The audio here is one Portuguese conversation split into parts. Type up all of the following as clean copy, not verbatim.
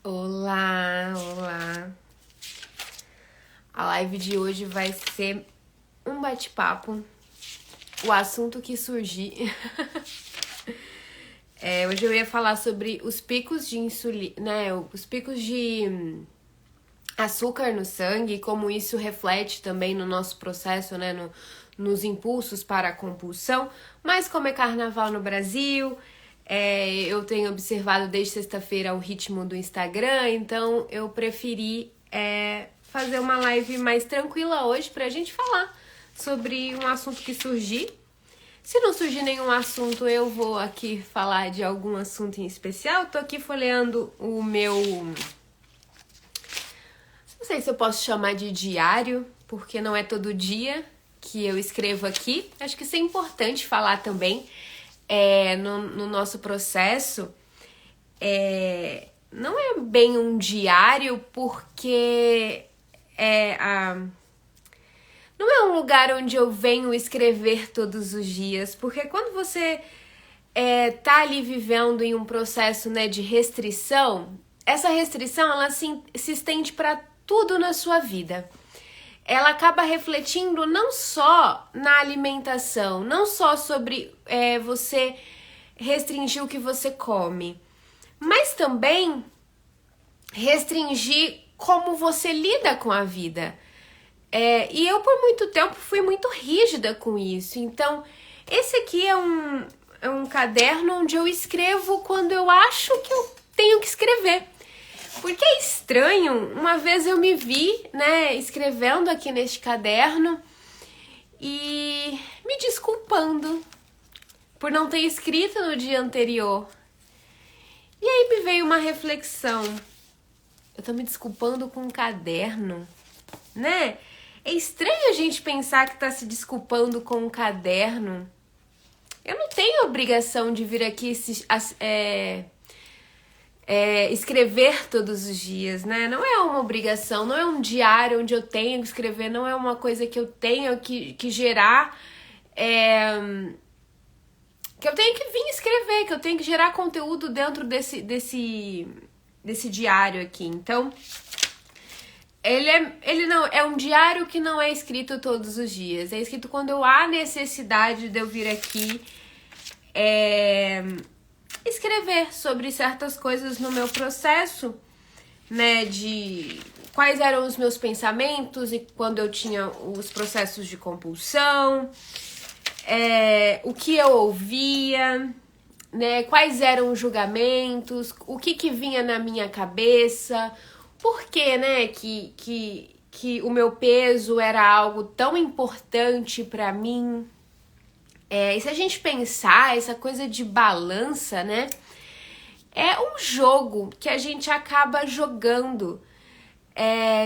Olá, olá. A live de hoje vai ser um bate-papo, o assunto que surgir. Hoje eu ia falar sobre os picos de insulina, né? Os picos de açúcar no sangue, como isso reflete também no nosso processo, né? Nos impulsos para a compulsão. Mas como é carnaval no Brasil, eu tenho observado desde sexta-feira o ritmo do Instagram, então eu preferi fazer uma live mais tranquila hoje pra gente falar sobre um assunto que surgir. Se não surgir nenhum assunto, eu vou aqui falar de algum assunto em especial. Tô aqui folheando o meu... Não sei se eu posso chamar de diário, porque não é todo dia que eu escrevo aqui. Acho que isso é importante falar também no nosso processo. Não é bem um diário, porque não é um lugar onde eu venho escrever todos os dias, porque quando você tá ali vivendo em um processo, né, de restrição, essa restrição ela se estende para tudo na sua vida. Ela acaba refletindo não só na alimentação, não só sobre você restringir o que você come, mas também restringir como você lida com a vida. E eu, por muito tempo, fui muito rígida com isso. Então, esse aqui é um caderno onde eu escrevo quando eu acho que eu tenho que escrever. Porque é estranho, uma vez eu me vi, né, escrevendo aqui neste caderno e me desculpando por não ter escrito no dia anterior. E aí me veio uma reflexão. Eu tô me desculpando com um caderno, né? É estranho a gente pensar que tá se desculpando com um caderno. Eu não tenho obrigação de vir aqui escrever todos os dias, né? Não é uma obrigação, não é um diário onde eu tenho que escrever, não é uma coisa que eu tenho que gerar, que eu tenho que vir escrever, que eu tenho que gerar conteúdo dentro desse diário aqui. Então, ele não é um diário que não é escrito todos os dias. É escrito quando há necessidade de eu vir aqui escrever sobre certas coisas no meu processo, né, de quais eram os meus pensamentos e quando eu tinha os processos de compulsão, o que eu ouvia, né, quais eram os julgamentos, o que vinha na minha cabeça, por que, né, que o meu peso era algo tão importante pra mim. E se a gente pensar, essa coisa de balança, né? É um jogo que a gente acaba jogando.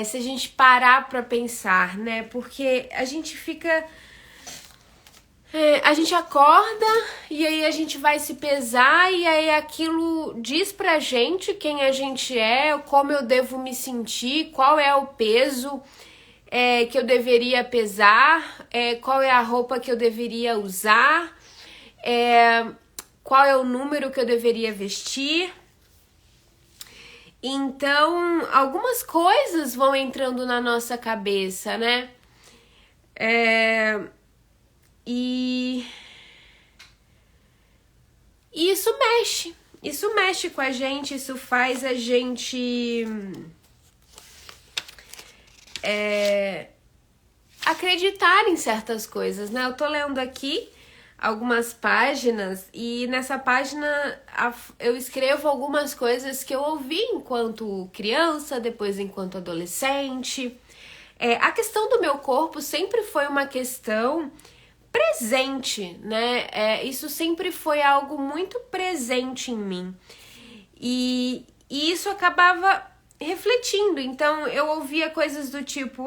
Se a gente parar pra pensar, né? Porque a gente fica... a gente acorda e aí a gente vai se pesar e aí aquilo diz pra gente quem a gente é, como eu devo me sentir, qual é o peso que eu deveria pesar, qual é a roupa que eu deveria usar, qual é o número que eu deveria vestir. Então, algumas coisas vão entrando na nossa cabeça, né? E isso mexe com a gente, isso faz a gente acreditar em certas coisas, né? Eu tô lendo aqui algumas páginas e nessa página eu escrevo algumas coisas que eu ouvi enquanto criança, depois enquanto adolescente. A questão do meu corpo sempre foi uma questão presente, né? Isso sempre foi algo muito presente em mim. E isso acabava refletindo. Então eu ouvia coisas do tipo,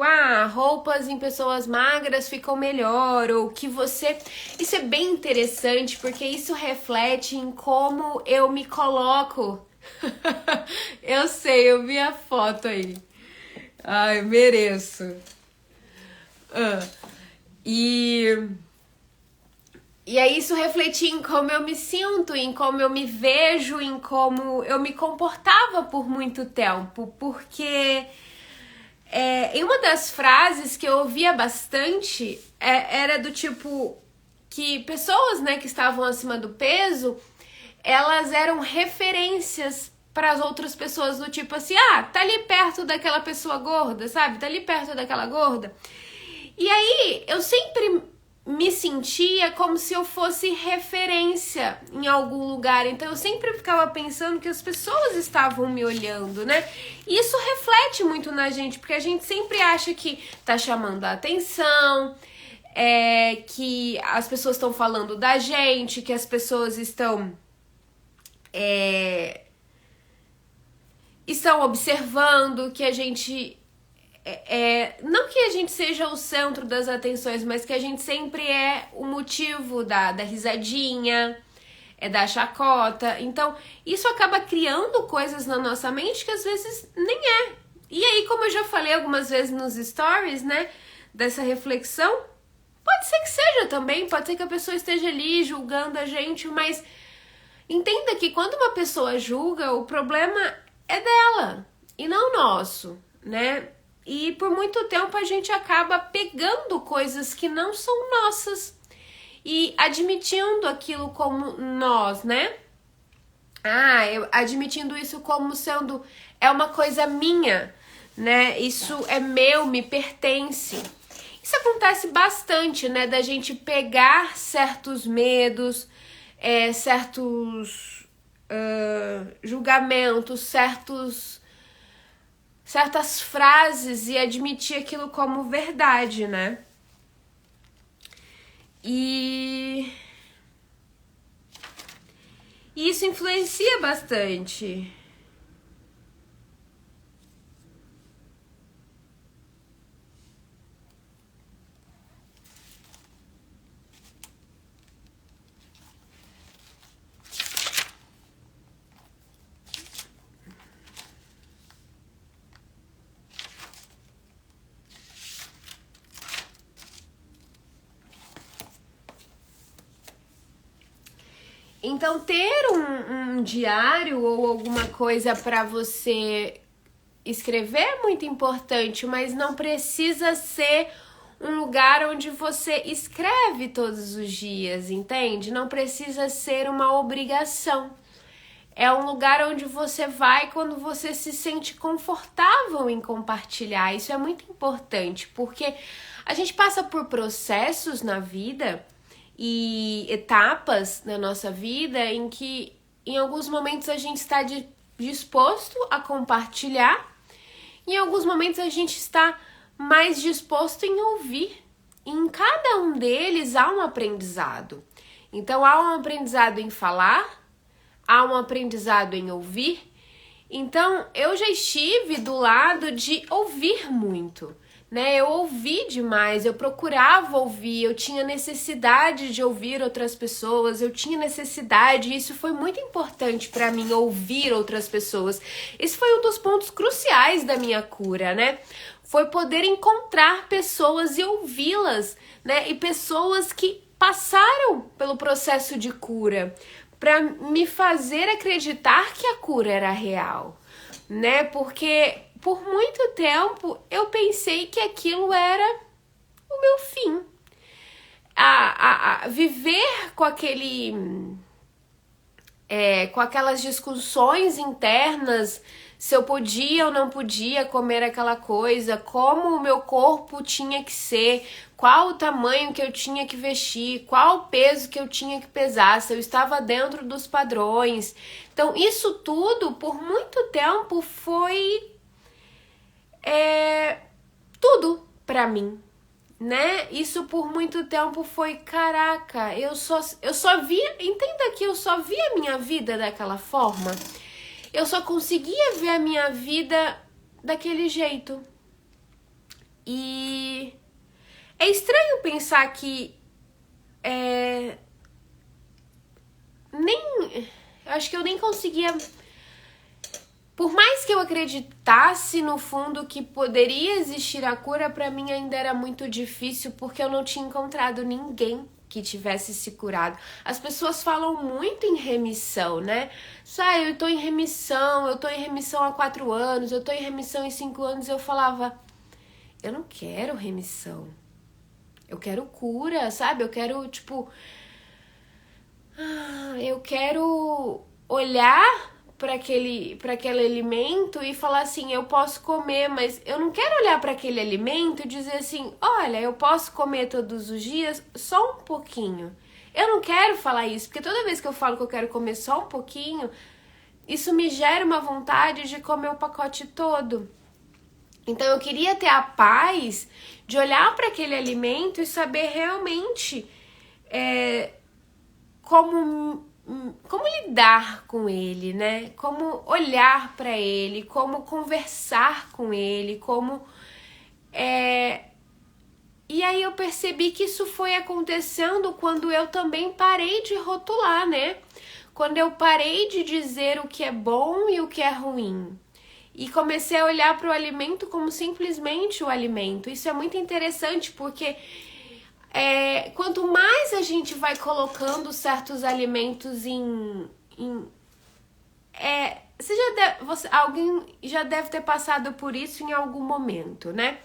roupas em pessoas magras ficam melhor, ou que você... Isso é bem interessante, porque isso reflete em como eu me coloco. Eu sei, eu vi a foto aí. Ai, mereço. E aí isso refletia em como eu me sinto, em como eu me vejo, em como eu me comportava por muito tempo. Porque em uma das frases que eu ouvia bastante era do tipo que pessoas, né, que estavam acima do peso, elas eram referências para as outras pessoas, do tipo assim, tá ali perto daquela pessoa gorda, sabe? Tá ali perto daquela gorda. E aí eu sempre me sentia como se eu fosse referência em algum lugar. Então eu sempre ficava pensando que as pessoas estavam me olhando, né? E isso reflete muito na gente, porque a gente sempre acha que tá chamando a atenção, que as pessoas estão falando da gente, que as pessoas estão observando, que a gente não que a gente seja o centro das atenções, mas que a gente sempre é o motivo da risadinha, da chacota. Então, isso acaba criando coisas na nossa mente que às vezes nem é. E aí, como eu já falei algumas vezes nos stories, né, dessa reflexão, pode ser que seja também, pode ser que a pessoa esteja ali julgando a gente, mas entenda que quando uma pessoa julga, o problema é dela e não nosso, né? E por muito tempo a gente acaba pegando coisas que não são nossas e admitindo aquilo como nós, né? Eu admitindo isso como sendo uma coisa minha, né? Isso é meu, me pertence. Isso acontece bastante, né? Da gente pegar certos medos, certos julgamentos, certas frases e admitir aquilo como verdade, né? E isso influencia bastante. Então, ter um diário ou alguma coisa para você escrever é muito importante, mas não precisa ser um lugar onde você escreve todos os dias, entende? Não precisa ser uma obrigação. É um lugar onde você vai quando você se sente confortável em compartilhar. Isso é muito importante, porque a gente passa por processos na vida e etapas na nossa vida em que em alguns momentos a gente está disposto a compartilhar, e em alguns momentos a gente está mais disposto em ouvir. E em cada um deles há um aprendizado. Então há um aprendizado em falar, há um aprendizado em ouvir. Então eu já estive do lado de ouvir muito, né? Eu ouvi demais, eu procurava ouvir, eu tinha necessidade de ouvir outras pessoas, eu tinha necessidade, isso foi muito importante para mim, ouvir outras pessoas. Esse foi um dos pontos cruciais da minha cura, né? Foi poder encontrar pessoas e ouvi-las, né? E pessoas que passaram pelo processo de cura, para me fazer acreditar que a cura era real, né? Porque por muito tempo eu pensei que aquilo era o meu fim. Viver com com aquelas discussões internas, se eu podia ou não podia comer aquela coisa, como o meu corpo tinha que ser, qual o tamanho que eu tinha que vestir, qual o peso que eu tinha que pesar, se eu estava dentro dos padrões. Então, isso tudo, por muito tempo, foi tudo pra mim, né? Isso por muito tempo foi, caraca, eu só via, entenda que eu só via a minha vida daquela forma. Eu só conseguia ver a minha vida daquele jeito. E é estranho pensar que eu acho que eu nem conseguia. Por mais que eu acreditasse no fundo que poderia existir a cura, pra mim ainda era muito difícil, porque eu não tinha encontrado ninguém que tivesse se curado. As pessoas falam muito em remissão, né? Eu tô em remissão, eu tô em remissão há 4 anos, eu tô em remissão em 5 anos. Eu falava, eu não quero remissão. Eu quero cura, sabe? Eu quero, eu quero olhar para aquele alimento e falar assim, eu posso comer, mas eu não quero olhar para aquele alimento e dizer assim, olha, eu posso comer todos os dias só um pouquinho. Eu não quero falar isso, porque toda vez que eu falo que eu quero comer só um pouquinho, isso me gera uma vontade de comer o pacote todo. Então eu queria ter a paz de olhar para aquele alimento e saber realmente como lidar com ele, né? Como olhar para ele, como conversar com ele, E aí eu percebi que isso foi acontecendo quando eu também parei de rotular, né? Quando eu parei de dizer o que é bom e o que é ruim. E comecei a olhar para o alimento como simplesmente o alimento. Isso é muito interessante porque quanto mais a gente vai colocando certos alimentos alguém já deve ter passado por isso em algum momento, né?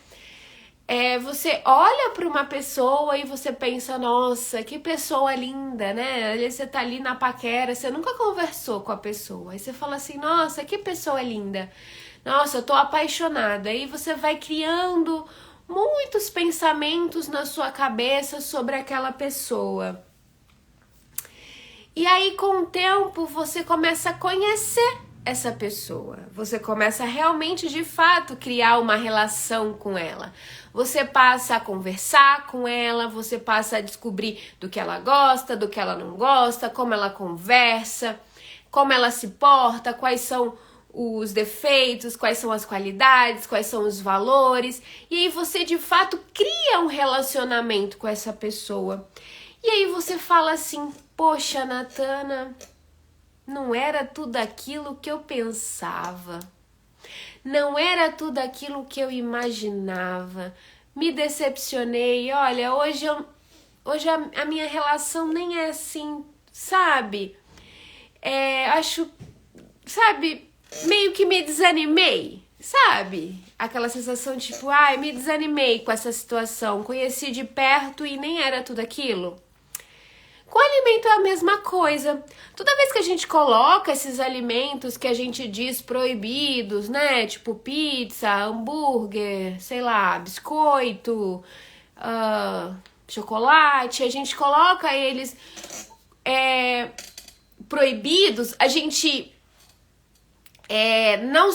Você olha para uma pessoa e você pensa, nossa, que pessoa linda, né? Aí você tá ali na paquera, você nunca conversou com a pessoa. Aí você fala assim, nossa, que pessoa linda. Nossa, eu tô apaixonada. Aí você vai criando muitos pensamentos na sua cabeça sobre aquela pessoa. E aí, com o tempo, você começa a conhecer essa pessoa. Você começa a realmente, de fato, criar uma relação com ela. Você passa a conversar com ela, você passa a descobrir do que ela gosta, do que ela não gosta, como ela conversa, como ela se porta, quais são os defeitos, quais são as qualidades, quais são os valores. E aí você, de fato, cria um relacionamento com essa pessoa. E aí você fala assim, poxa, Natana, não era tudo aquilo que eu pensava. Não era tudo aquilo que eu imaginava. Me decepcionei. Olha, hoje a minha relação nem é assim, sabe? Meio que me desanimei, sabe? Aquela sensação tipo, me desanimei com essa situação. Conheci de perto e nem era tudo aquilo. Com alimento é a mesma coisa. Toda vez que a gente coloca esses alimentos que a gente diz proibidos, né? Tipo pizza, hambúrguer, sei lá, biscoito, chocolate, a gente coloca eles proibidos, a gente não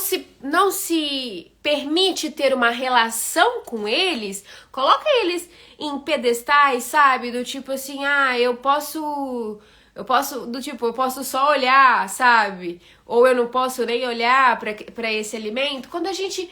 se permite ter uma relação com eles, coloca eles em pedestais, sabe? Do tipo assim, eu posso só olhar, sabe? Ou eu não posso nem olhar para esse alimento. Quando a gente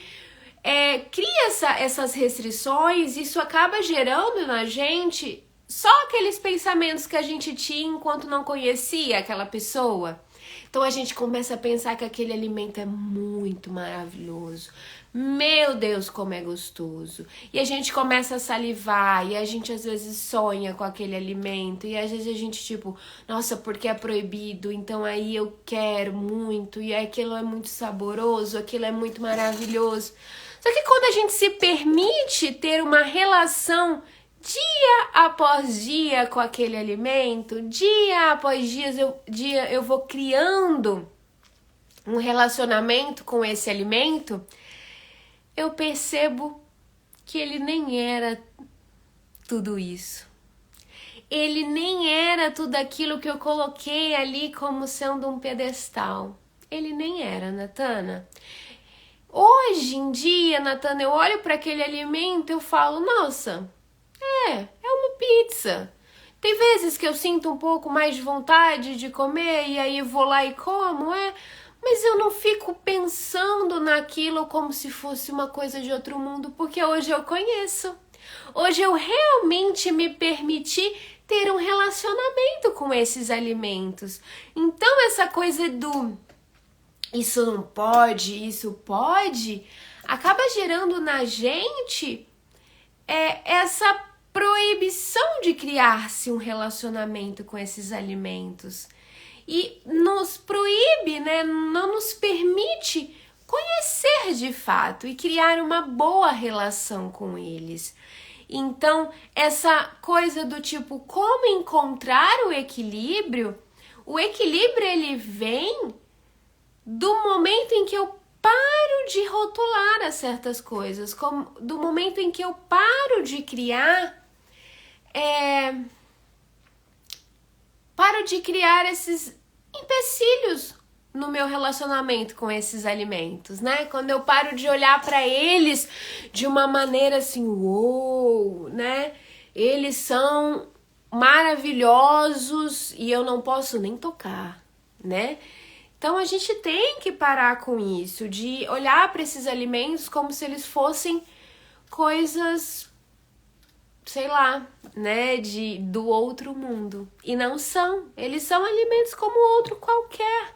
cria essas restrições, isso acaba gerando na gente só aqueles pensamentos que a gente tinha enquanto não conhecia aquela pessoa. Então a gente começa a pensar que aquele alimento é muito maravilhoso. Meu Deus, como é gostoso. E a gente começa a salivar, e a gente às vezes sonha com aquele alimento, e às vezes a gente tipo, nossa, porque é proibido, então aí eu quero muito, e aquilo é muito saboroso, aquilo é muito maravilhoso. Só que quando a gente se permite ter uma relação dia após dia com aquele alimento, dia após dia eu vou criando um relacionamento com esse alimento, eu percebo que ele nem era tudo isso. Ele nem era tudo aquilo que eu coloquei ali como sendo um pedestal. Ele nem era, Natana. Hoje em dia, Natana, eu olho para aquele alimento e eu falo, nossa, é uma pizza. Tem vezes que eu sinto um pouco mais de vontade de comer e aí eu vou lá e como, mas eu não fico pensando naquilo como se fosse uma coisa de outro mundo, porque hoje eu conheço. Hoje eu realmente me permiti ter um relacionamento com esses alimentos. Então essa coisa do isso não pode, isso pode, acaba gerando na gente proibição de criar-se um relacionamento com esses alimentos. E nos proíbe, né? Não nos permite conhecer de fato e criar uma boa relação com eles. Então, essa coisa do tipo, como encontrar o equilíbrio ele vem do momento em que eu paro de rotular as certas coisas, do momento em que eu paro de criar, esses empecilhos no meu relacionamento com esses alimentos, né? Quando eu paro de olhar para eles de uma maneira assim, uou, né? Eles são maravilhosos e eu não posso nem tocar, né? Então a gente tem que parar com isso, de olhar para esses alimentos como se eles fossem coisas, sei lá, né, do outro mundo. E não são. Eles são alimentos como outro qualquer.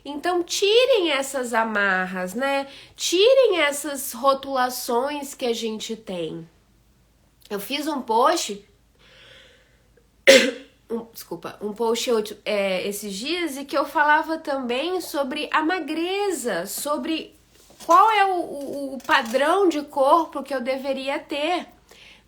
Então tirem essas amarras, né? Tirem essas rotulações que a gente tem. Eu fiz um post, um post esses dias, e que eu falava também sobre a magreza, sobre qual é o padrão de corpo que eu deveria ter,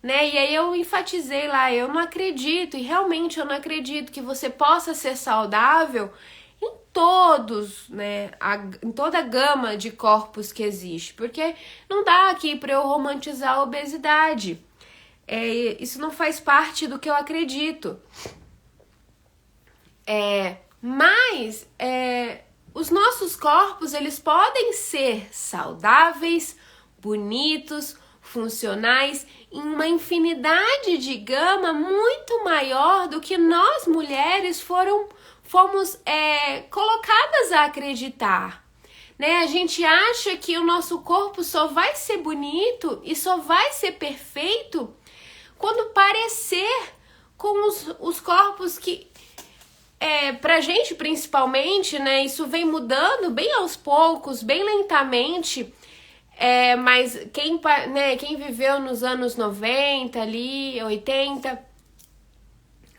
né? E aí eu enfatizei lá, eu não acredito, e realmente eu não acredito que você possa ser saudável em todos, né, em toda a gama de corpos que existe, porque não dá aqui para eu romantizar a obesidade. Isso não faz parte do que eu acredito. Mas os nossos corpos, eles podem ser saudáveis, bonitos, funcionais, em uma infinidade de gama muito maior do que nós mulheres fomos colocadas a acreditar. Né? A gente acha que o nosso corpo só vai ser bonito e só vai ser perfeito quando parecer com os corpos que, pra gente principalmente, né, isso vem mudando bem aos poucos, bem lentamente, mas quem viveu nos anos 90, ali, 80,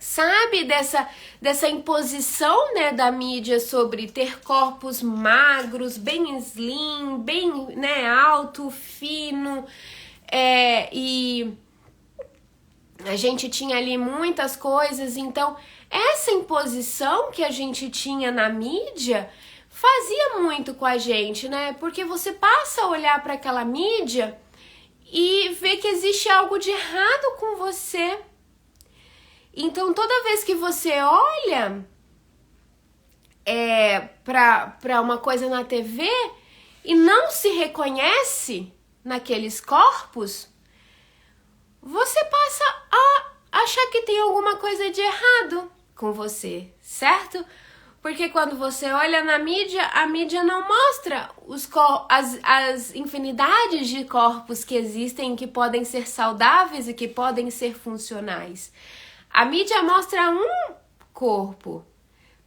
sabe dessa imposição, né, da mídia sobre ter corpos magros, bem slim, bem, né, alto, fino, e a gente tinha ali muitas coisas. Então essa imposição que a gente tinha na mídia fazia muito com a gente, né? Porque você passa a olhar para aquela mídia e vê que existe algo de errado com você. Então toda vez que você olha para uma coisa na TV e não se reconhece naqueles corpos, você passa a achar que tem alguma coisa de errado com você, certo? Porque quando você olha na mídia, a mídia não mostra as infinidades de corpos que existem, que podem ser saudáveis e que podem ser funcionais. A mídia mostra um corpo,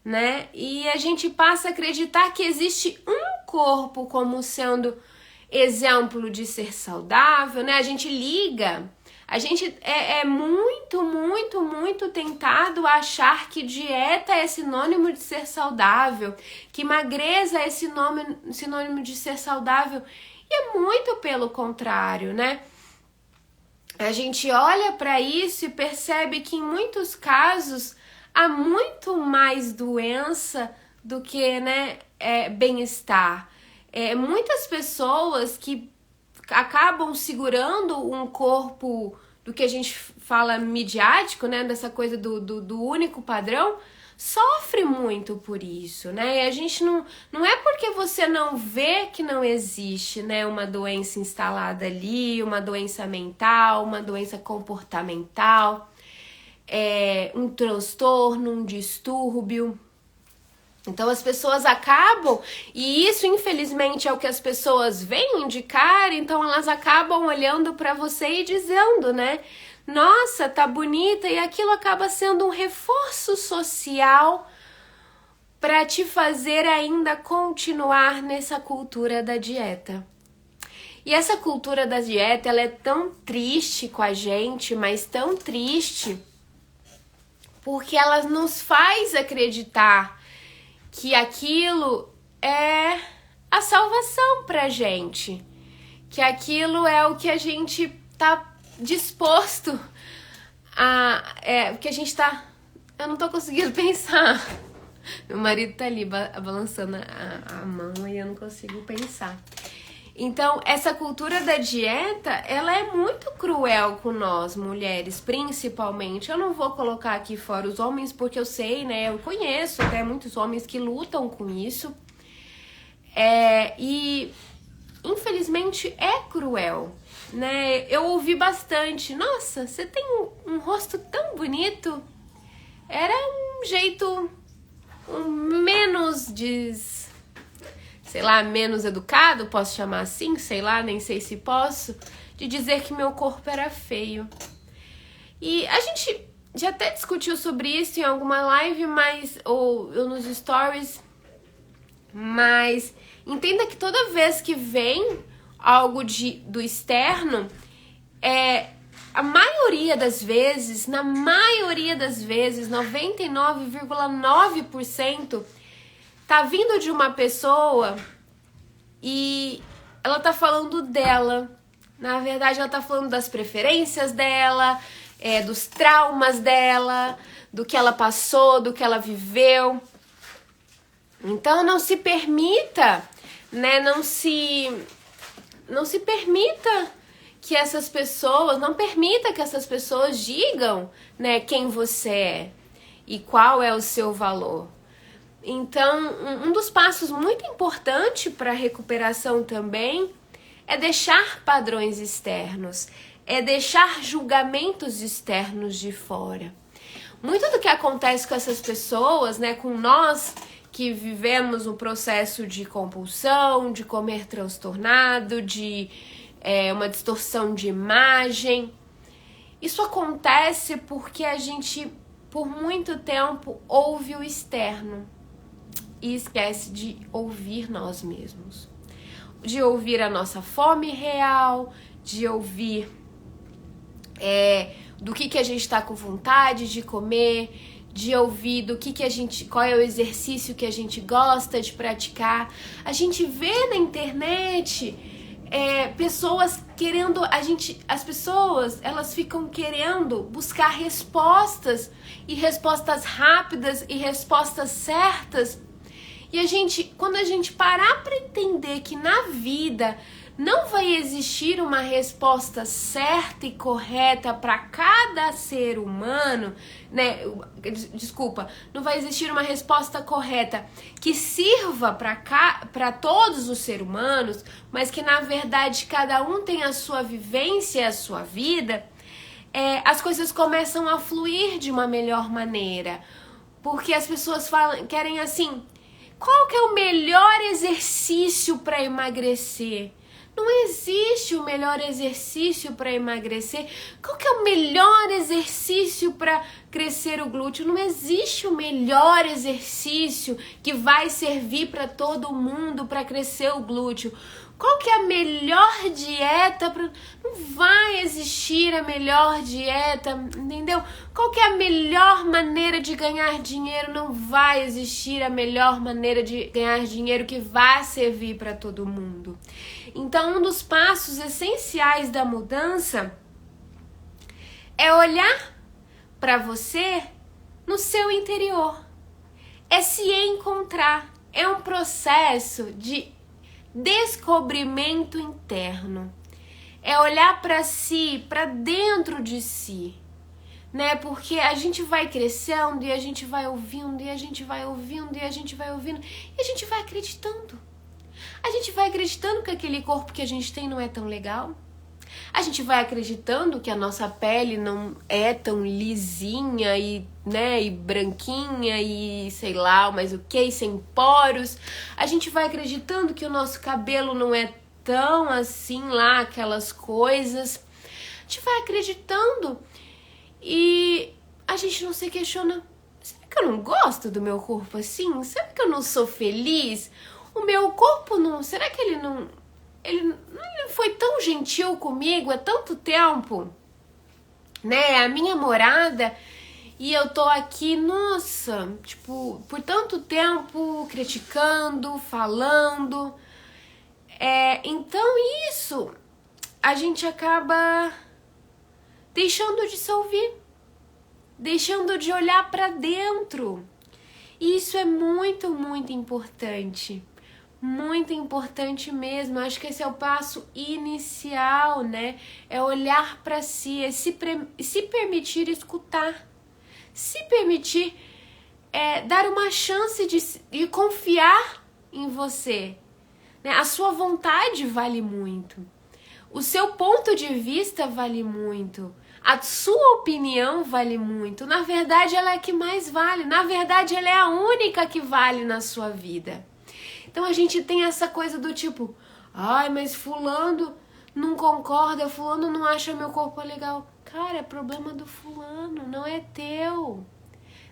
né? E a gente passa a acreditar que existe um corpo como sendo exemplo de ser saudável, né? A gente é muito, muito, muito tentado a achar que dieta é sinônimo de ser saudável, que magreza é sinônimo de ser saudável, e é muito pelo contrário, né? A gente olha para isso e percebe que em muitos casos há muito mais doença do que, né, bem-estar. Muitas pessoas que acabam segurando um corpo do que a gente fala midiático, né, dessa coisa do único padrão, sofre muito por isso, né? E a gente não é porque você não vê que não existe, né, uma doença instalada ali, uma doença mental, uma doença comportamental, um transtorno, um distúrbio. Então as pessoas acabam, e isso infelizmente é o que as pessoas vêm indicar, então elas acabam olhando para você e dizendo, né, nossa, tá bonita, e aquilo acaba sendo um reforço social para te fazer ainda continuar nessa cultura da dieta. E essa cultura da dieta, ela é tão triste com a gente, mas tão triste, porque ela nos faz acreditar que aquilo é a salvação pra gente, que aquilo é o que a gente tá disposto a... o que a gente tá... Eu não tô conseguindo pensar. Meu marido tá ali balançando a mão e eu não consigo pensar. Então, essa cultura da dieta, ela é muito cruel com nós, mulheres, principalmente. Eu não vou colocar aqui fora os homens, porque eu sei, né? Eu conheço até muitos homens que lutam com isso. E, infelizmente, é cruel, né? Eu ouvi bastante. Nossa, você tem um rosto tão bonito. Era um jeito menos sei lá, menos educado, posso chamar assim, sei lá, nem sei se posso, de dizer que meu corpo era feio. E a gente já até discutiu sobre isso em alguma live, ou nos stories, mas entenda que toda vez que vem algo do externo, a maioria das vezes, 99,9%, tá vindo de uma pessoa e ela tá falando dela. Na verdade, ela tá falando das preferências dela, dos traumas dela, do que ela passou, do que ela viveu. Então, não se permita, né? Não se permita que essas pessoas, não permita que essas pessoas digam, né, quem você é e qual é o seu valor. Então, um dos passos muito importantes para a recuperação também é deixar padrões externos, é deixar julgamentos externos de fora. Muito do que acontece com essas pessoas, né, com nós que vivemos um processo de compulsão, de comer transtornado, de uma distorção de imagem, isso acontece porque a gente, por muito tempo, ouve o externo e esquece de ouvir nós mesmos, de ouvir a nossa fome real, de ouvir do que a gente está com vontade de comer, de ouvir do que a gente, qual é o exercício que a gente gosta de praticar. A gente vê na internet pessoas querendo, as pessoas, elas ficam querendo buscar respostas, e respostas rápidas e respostas certas. E quando a gente parar para entender que na vida não vai existir uma resposta certa e correta para cada ser humano, né? Desculpa, não vai existir uma resposta correta que sirva para todos os seres humanos, mas que na verdade cada um tem a sua vivência, a sua vida, as coisas começam a fluir de uma melhor maneira. Porque as pessoas querem assim, qual que é o melhor exercício para emagrecer? Não existe o melhor exercício para emagrecer. Qual que é o melhor exercício para crescer o glúteo? Não existe o melhor exercício que vai servir para todo mundo para crescer o glúteo. Qual que é a melhor dieta? Não vai existir a melhor dieta, entendeu? Qual que é a melhor maneira de ganhar dinheiro? Não vai existir a melhor maneira de ganhar dinheiro que vai servir para todo mundo. Então, um dos passos essenciais da mudança é olhar para você no seu interior. É se encontrar. É um processo de descobrimento interno. É olhar para si, para dentro de si, né? Porque a gente vai crescendo e a gente vai ouvindo, e a gente vai ouvindo, e a gente vai ouvindo, e a gente vai acreditando. A gente vai acreditando que aquele corpo que a gente tem não é tão legal. A gente vai acreditando que a nossa pele não é tão lisinha e, né, e branquinha e sei lá, mas o que, sem poros. A gente vai acreditando que o nosso cabelo não é tão assim lá, aquelas coisas. A gente vai acreditando e a gente não se questiona. Será que eu não gosto do meu corpo assim? Será que eu não sou feliz? O meu corpo não... Será que ele não... ele não foi tão gentil comigo há tanto tempo, né? A minha namorada, e eu tô aqui, nossa, tipo, por tanto tempo criticando, falando. Então isso, a gente acaba deixando de se ouvir, deixando de olhar pra dentro. E isso é muito, muito importante. Muito importante mesmo. Eu acho que esse é o passo inicial, né? É olhar para si, é se permitir escutar, se permitir dar uma chance de confiar em você, né? A sua vontade vale muito, o seu ponto de vista vale muito, a sua opinião vale muito. Na verdade, ela é a que mais vale. Na verdade, ela é a única que vale na sua vida. Então a gente tem essa coisa do tipo, ai, mas fulano não concorda, fulano não acha meu corpo legal. Cara, é problema do fulano, não é teu.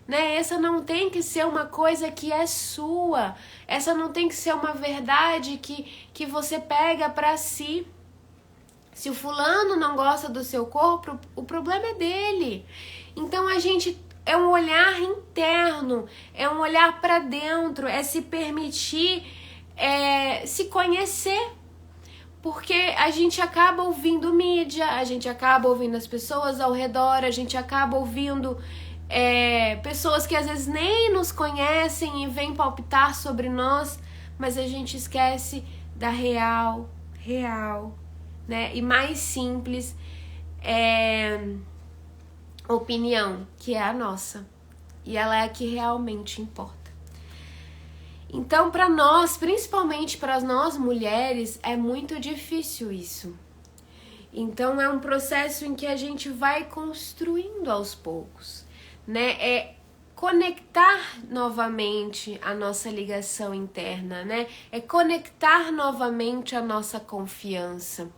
Né? Essa não tem que ser uma coisa que é sua. Essa não tem que ser uma verdade que você pega pra si. Se o fulano não gosta do seu corpo, o problema é dele. Então a gente é um olhar interno, é um olhar para dentro, é se permitir se conhecer. Porque a gente acaba ouvindo mídia, a gente acaba ouvindo as pessoas ao redor, a gente acaba ouvindo pessoas que às vezes nem nos conhecem e vêm palpitar sobre nós, mas a gente esquece da real, né? E mais simples opinião, que é a nossa. E ela é a que realmente importa. Então, para nós, principalmente para nós mulheres, é muito difícil isso. Então, é um processo em que a gente vai construindo aos poucos, né? É conectar novamente a nossa ligação interna, né? É conectar novamente a nossa confiança.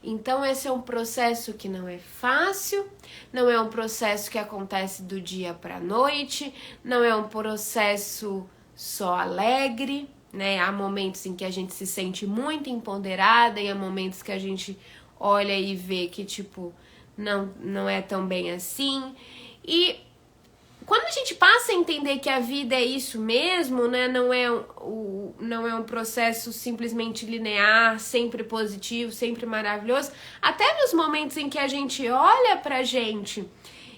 Então esse é um processo que não é fácil, não é um processo que acontece do dia para a noite, não é um processo só alegre, né? Há momentos em que a gente se sente muito empoderada e há momentos que a gente olha e vê que tipo não é tão bem assim. E quando a gente passa a entender que a vida é isso mesmo, né? Não é um processo simplesmente linear, sempre positivo, sempre maravilhoso. Até nos momentos em que a gente olha pra gente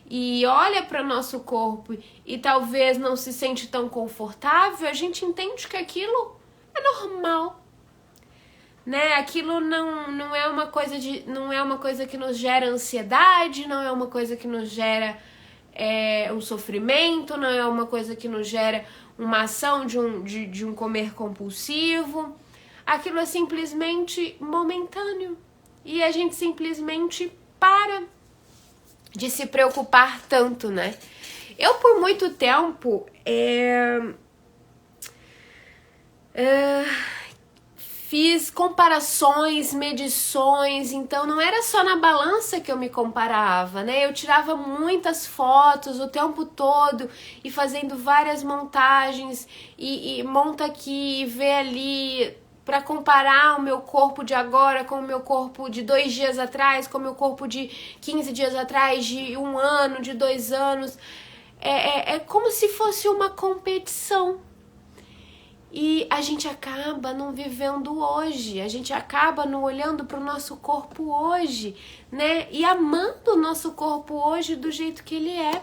e olha para o nosso corpo e talvez não se sente tão confortável, a gente entende que aquilo é normal, né? Aquilo não é uma coisa que nos gera ansiedade, não é uma coisa que nos gera um sofrimento, não é uma coisa que nos gera uma ação de um comer compulsivo. Aquilo é simplesmente momentâneo. E a gente simplesmente para de se preocupar tanto, né? Eu, por muito tempo, fiz comparações, medições, então não era só na balança que eu me comparava, né? Eu tirava muitas fotos o tempo todo e fazendo várias montagens e monta aqui, vê ali, para comparar o meu corpo de agora com o meu corpo de 2 dias atrás, com o meu corpo de 15 dias atrás, de 1 ano, de 2 anos. É como se fosse uma competição. E a gente acaba não vivendo hoje, a gente acaba não olhando para o nosso corpo hoje, né? E amando o nosso corpo hoje do jeito que ele é.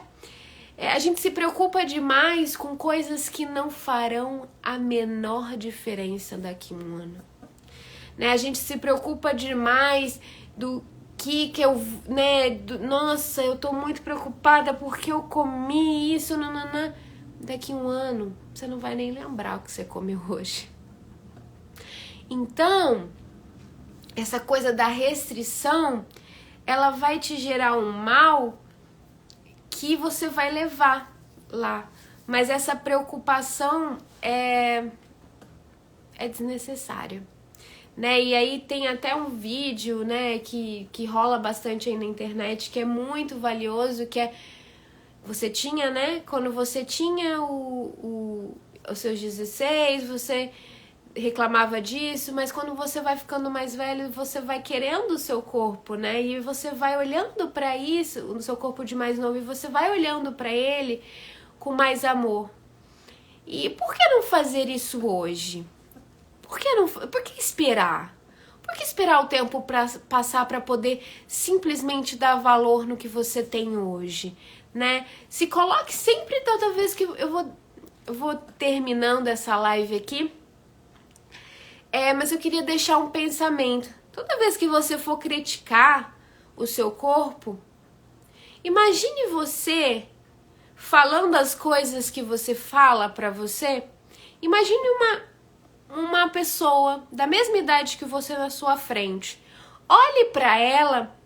A gente se preocupa demais com coisas que não farão a menor diferença daqui a 1 ano. Né? A gente se preocupa demais do que eu, né? Nossa, eu tô muito preocupada porque eu comi isso, nananã. Daqui a 1 ano, você não vai nem lembrar o que você comeu hoje. Então, essa coisa da restrição, ela vai te gerar um mal que você vai levar lá. Mas essa preocupação é desnecessária. Né? E aí tem até um vídeo, né, que rola bastante aí na internet, que é muito valioso, que é você tinha, né? Quando você tinha os seus 16, você reclamava disso, mas quando você vai ficando mais velho, você vai querendo o seu corpo, né? E você vai olhando pra isso, no seu corpo de mais novo, e você vai olhando pra ele com mais amor. E por que não fazer isso hoje? Por que esperar? Por que esperar o tempo passar para poder simplesmente dar valor no que você tem hoje, né? Se coloque sempre, toda vez que eu vou terminando essa live aqui, mas eu queria deixar um pensamento. Toda vez que você for criticar o seu corpo, imagine você falando as coisas que você fala pra você. Imagine uma pessoa da mesma idade que você na sua frente. Olhe pra ela.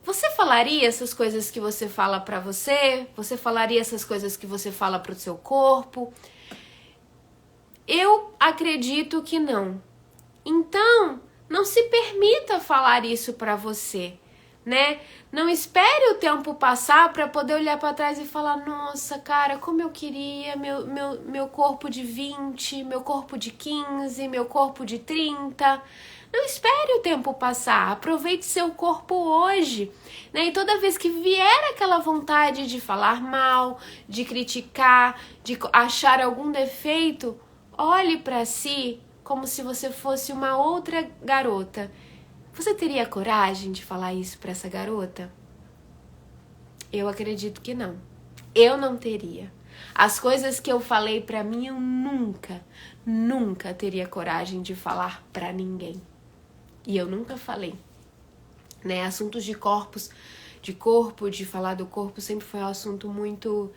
Você falaria essas coisas que você fala pra você? Você falaria essas coisas que você fala pro seu corpo? Eu acredito que não. Então, não se permita falar isso pra você, né? Não espere o tempo passar para poder olhar para trás e falar: nossa, cara, como eu queria meu corpo de 20, meu corpo de 15, meu corpo de 30. Não espere o tempo passar, aproveite seu corpo hoje, né? E toda vez que vier aquela vontade de falar mal, de criticar, de achar algum defeito, olhe para si como se você fosse uma outra garota. Você teria coragem de falar isso para essa garota? Eu acredito que não. Eu não teria. As coisas que eu falei para mim, eu nunca teria coragem de falar para ninguém. E eu nunca falei, né? Assuntos de corpo, de falar do corpo, sempre foi um assunto muito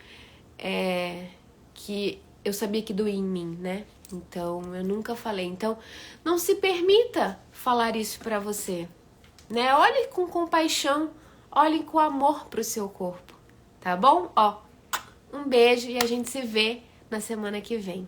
que eu sabia que doía em mim, né? Então, eu nunca falei. Então, não se permita falar isso pra você, né? Olhe com compaixão, olhe com amor pro seu corpo, tá bom? Ó, um beijo e a gente se vê na semana que vem.